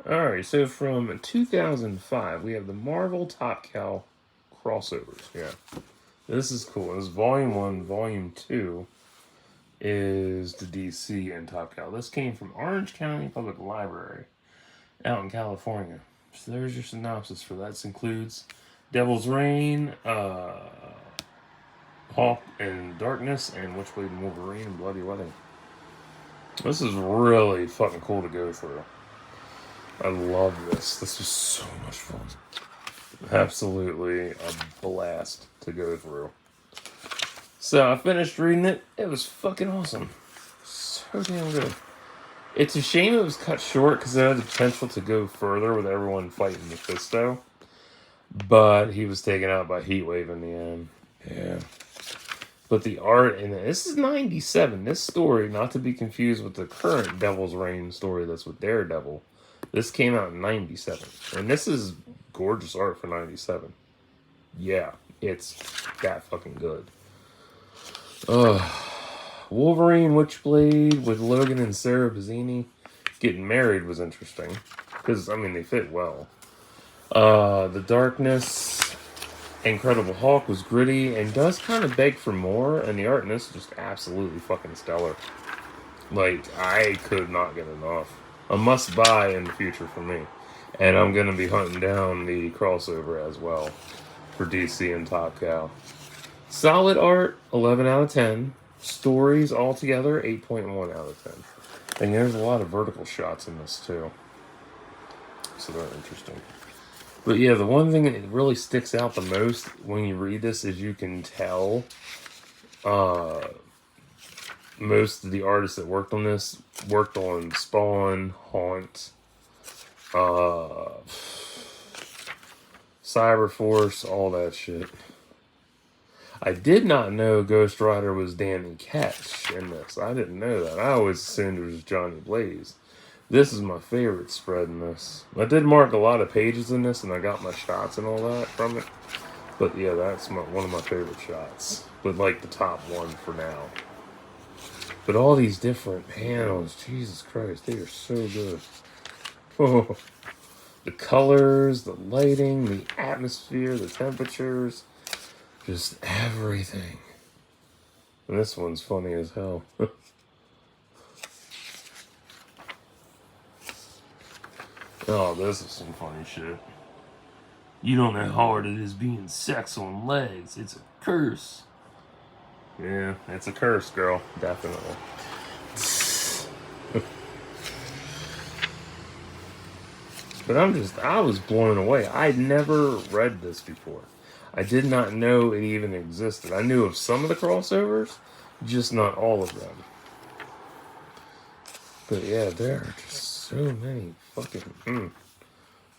Alright, so from 2005, we have the Marvel Top Cow crossovers. Yeah. This is cool. This is Volume 1. Volume 2 is the DC and Top Cow. This came from Orange County Public Library out in California. So there's your synopsis for that. This includes Devil's Reign, Hawk and Darkness, and Witchblade and Wolverine and Bloody Wedding. This is really fucking cool to go through. I love this. This was so much fun. Absolutely a blast to go through. So I finished reading it. It was fucking awesome. So damn good. It's a shame it was cut short because it had the potential to go further with everyone fighting Mephisto. But he was taken out by Heatwave in the end. Yeah. But the art in it, this is 97. This story, not to be confused with the current Devil's Reign story that's with Daredevil. This came out in 97. And this is gorgeous art for 97. Yeah, it's that fucking good. Wolverine Witchblade with Logan and Sarah Bazzini getting married was interesting. Because, I mean, they fit well. The Darkness Incredible Hulk was gritty and does kind of beg for more. And the art in this is just absolutely fucking stellar. Like, I could not get enough. A must buy in the future for me. And I'm going to be hunting down the crossover as well for DC and Top Cow. Solid art, 11 out of 10. Stories altogether, 8.1 out of 10. And there's a lot of vertical shots in this too. So they're interesting. But yeah, the one thing that really sticks out the most when you read this is you can tell most of the artists that worked on this worked on Spawn, Haunt, Cyberforce, all that shit. I did not know Ghost Rider was Danny Ketch in this. I didn't know that. I always assumed it was Johnny Blaze. This is my favorite spread in this. I did mark a lot of pages in this, and I got my shots and all that from it. But yeah, that's one of my favorite shots. But like the top one for now. But all these different panels, Jesus Christ, they are so good. Oh, the colors, the lighting, the atmosphere, the temperatures, just everything. And this one's funny as hell. Oh, this is some funny shit. You don't know how hard it is being sex on legs. It's a curse. Yeah, it's a curse, girl. Definitely. But I was blown away. I'd never read this before. I did not know it even existed. I knew of some of the crossovers, just not all of them. But yeah, there are just so many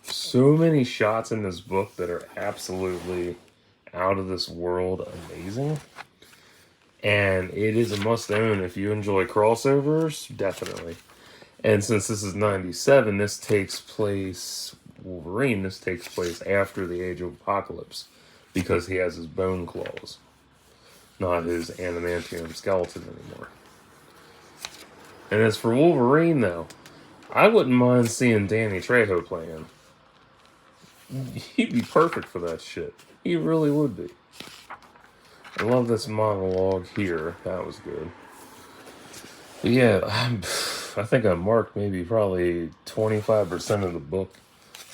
so many shots in this book that are absolutely out of this world amazing. And it is a must own if you enjoy crossovers, definitely. And since this is 97, this takes place, Wolverine, this takes place after the Age of Apocalypse. Because he has his bone claws, not his adamantium skeleton anymore. And as for Wolverine, though, I wouldn't mind seeing Danny Trejo playing. He'd be perfect for that shit. He really would be. I love this monologue here. That was good. But yeah, I think I marked maybe probably 25% of the book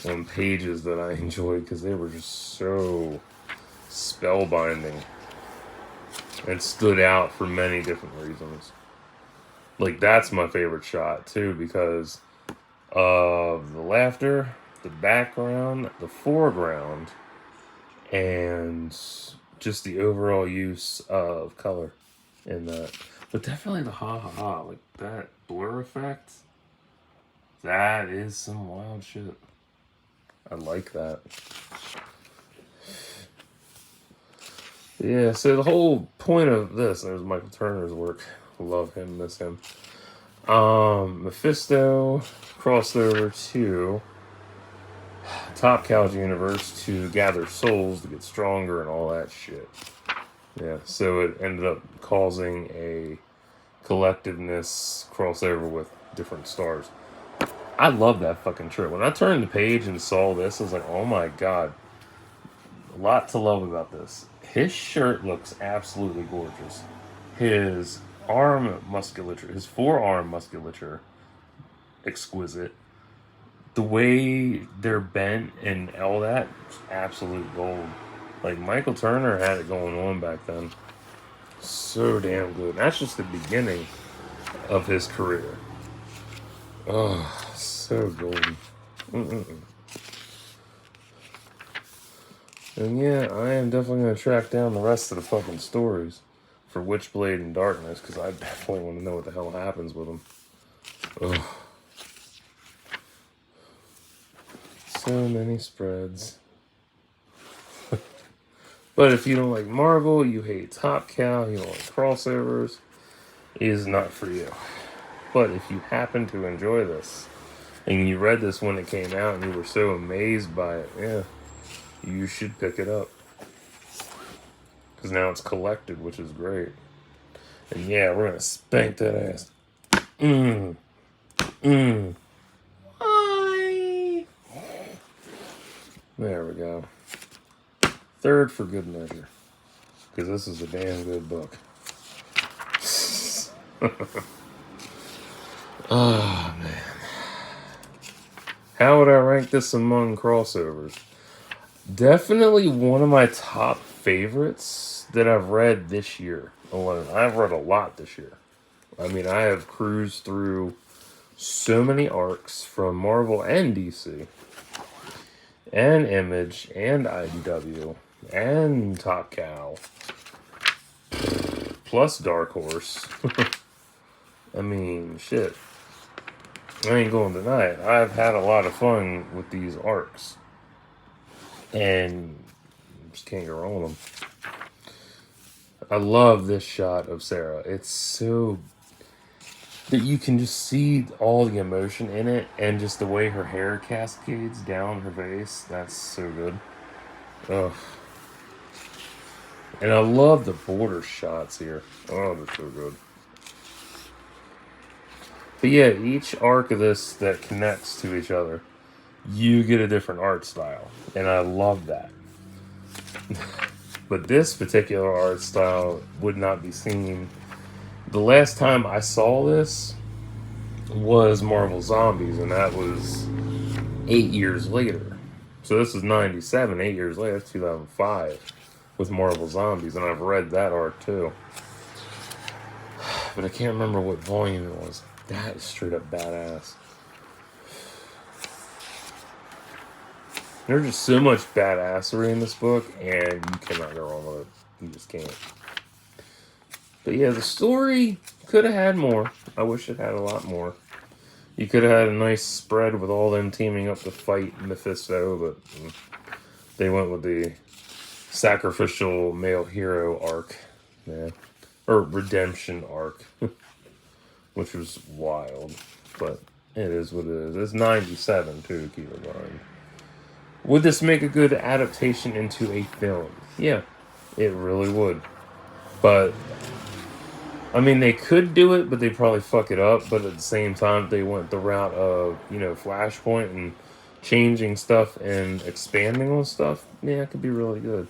on pages that I enjoyed because they were just so spellbinding. It stood out for many different reasons. Like, that's my favorite shot, too, because of the laughter, the background, the foreground, and just the overall use of color in that. But definitely the ha-ha-ha, like, that blur effect, that is some wild shit. I like that. Yeah, so the whole point of this, there's Michael Turner's work. Love him, miss him. Mephisto crossed over to Top Cow's universe to gather souls to get stronger and all that shit. Yeah, so it ended up causing a collectiveness crossover with different stars. I love that fucking shirt. When I turned the page and saw this, I was like, oh my god. A lot to love about this. His shirt looks absolutely gorgeous. His arm musculature, his forearm musculature, exquisite. The way they're bent and all that, absolute gold. Like, Michael Turner had it going on back then. So damn good. That's just the beginning of his career. Oh, so golden. And yeah, I am definitely going to track down the rest of the fucking stories for Witchblade and Darkness, because I definitely want to know what the hell happens with them. Ugh. So many spreads. But if you don't like Marvel, you hate Top Cow, you don't like crossovers, it is not for you. But if you happen to enjoy this, and you read this when it came out and you were so amazed by it, yeah, you should pick it up. Because now it's collected, which is great. And yeah, we're going to spank that ass. Bye. There we go. Third for good measure. Because this is a damn good book. Oh, man. How would I rank this among crossovers? Definitely one of my top favorites that I've read this year alone. I've read a lot this year. I mean, I have cruised through so many arcs from Marvel and DC, and Image, and IDW, and Top Cow, plus Dark Horse. I mean, shit. I ain't going to deny it. I've had a lot of fun with these arcs. And just can't go wrong with them. I love this shot of Sarah. It's so that you can just see all the emotion in it, and just the way her hair cascades down her face. That's so good. Ugh. And I love the border shots here. Oh, they're so good. But yeah, each arc of this that connects to each other, you get a different art style. And I love that. But this particular art style would not be seen. The last time I saw this was Marvel Zombies, and that was 8 years later. So this is 97, 8 years later, that's 2005 with Marvel Zombies, and I've read that arc too. But I can't remember what volume it was. That is straight up badass. There's just so much badassery in this book, and you cannot go wrong with it. You just can't. But yeah, the story could have had more. I wish it had a lot more. You could have had a nice spread with all them teaming up to fight Mephisto, but they went with the sacrificial male hero arc. Yeah. Or redemption arc. Which was wild. But it is what it is. It's 97 too, keep in mind. Would this make a good adaptation into a film? Yeah, it really would. But, I mean, they could do it, but they'd probably fuck it up. But at the same time, they went the route of, Flashpoint and changing stuff and expanding on stuff. Yeah, it could be really good.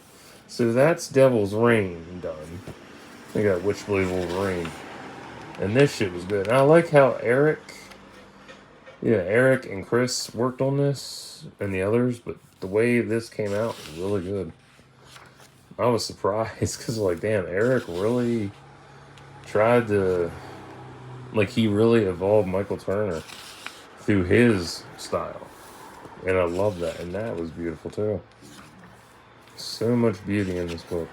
So that's Devil's Reign done. They got Witchblade Wolverine. And this shit was good. And I like how Eric and Chris worked on this, and the others, but the way this came out was really good. I was surprised, because, damn, Eric really tried to, he really evolved Michael Turner through his style. And I love that, and that was beautiful, too. So much beauty in this book.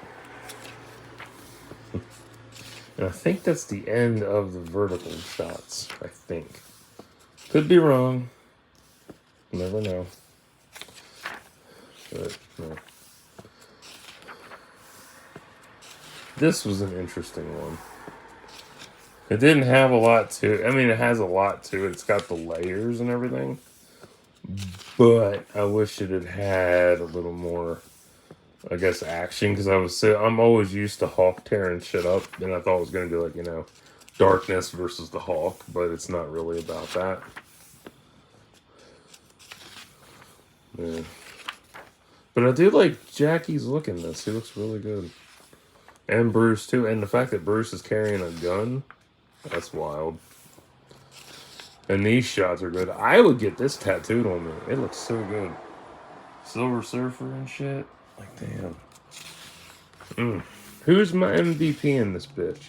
And I think that's the end of the vertical shots, I think. Could be wrong. Never know. But, no. This was an interesting one. It didn't have a lot to it. I mean, it has a lot to it. It's got the layers and everything. But I wish it had had a little more, I guess, action. Because I'm always used to Hawk tearing shit up. And I thought it was going to be Darkness versus the Hawk. But it's not really about that. Yeah. But I do like Jackie's look in this. He looks really good. And Bruce, too. And the fact that Bruce is carrying a gun, that's wild. And these shots are good. I would get this tattooed on me. It looks so good. Silver Surfer and shit. Like, damn. Who's my MVP in this bitch?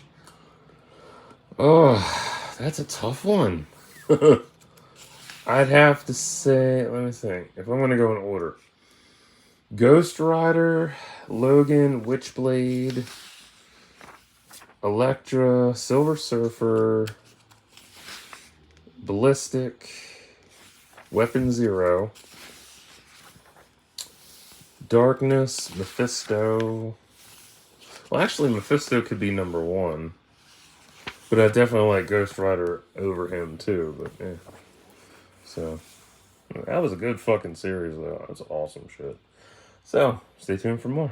Oh, that's a tough one. I'd have to say, let me think. If I'm going to go in order. Ghost Rider, Logan, Witchblade, Elektra, Silver Surfer, Ballistic, Weapon Zero, Darkness, Mephisto. Well, actually, Mephisto could be number one. But I definitely like Ghost Rider over him, too. But, yeah. So, that was a good fucking series, though. That was awesome shit. So, stay tuned for more.